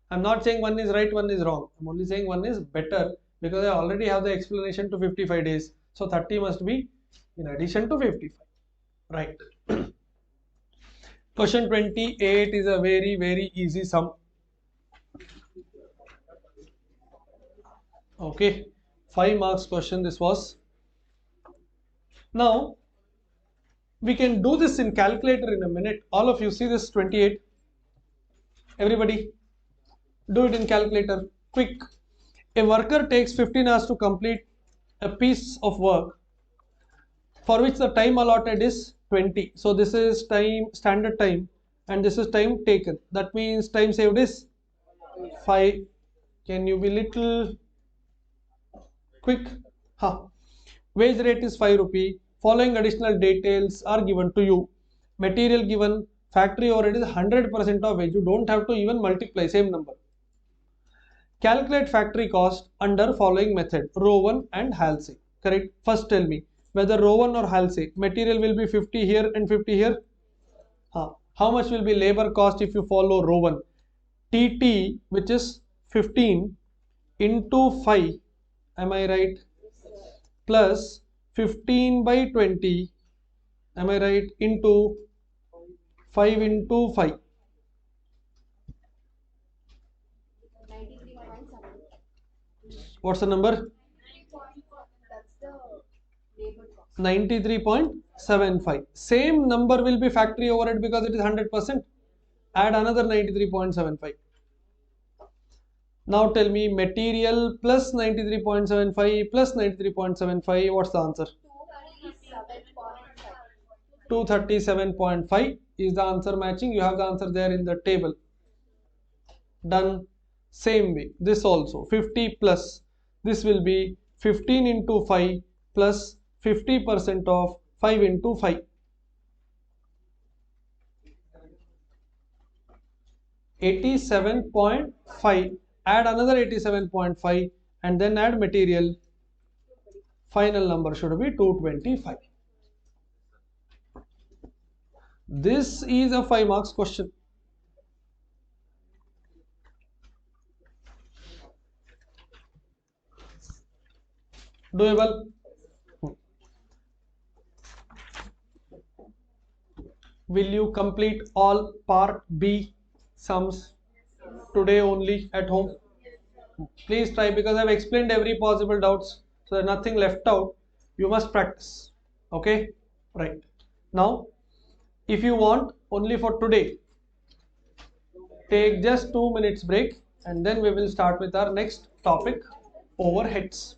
I'm not saying one is right, one is wrong. I'm only saying one is better because I already have the explanation to 55 days. So 30 must be in addition to 55. Right. Question 28 is a very, very easy sum. Okay, 5 marks question this was. Now, we can do this in calculator in a minute. All of you see this 28. Everybody, do it in calculator. Quick. A worker takes 15 hours to complete a piece of work for which the time allotted is 20. So this is time, standard time, and this is time taken. That means time saved is 5. Can you be little quick? Wage rate is 5 rupee. Following additional details are given to you. Material given, factory overhead is 100% of wage. You don't have to even multiply, same number. Calculate factory cost under following method, row 1 and Halsey. Correct? First tell me whether row 1 or Halsey, material will be 50 here and 50 here. How much will be labor cost if you follow row 1? TT, which is 15 into 5, am I right? Plus 15 by 20, am I right? Into 5 into 5. What's the number? 93.75. Same number will be factory overhead because it is 100%. Add another 93.75. Now tell me material plus 93.75 plus 93.75. What's the answer? 237.5 is the answer matching. You have the answer there in the table. Done. Same way. This also 50 plus. This will be 15 into 5 plus 50% of 5 into 5. 87.5. Add another 87.5 and then add material. Final number should be 225. This is a 5 marks question. Doable. Will you complete all part B sums today only at home? Please try, because I have explained every possible doubts, so there's nothing left out. You must practice. Okay, right. Now, if you want only for today, take just 2 minutes break and then we will start with our next topic, overheads.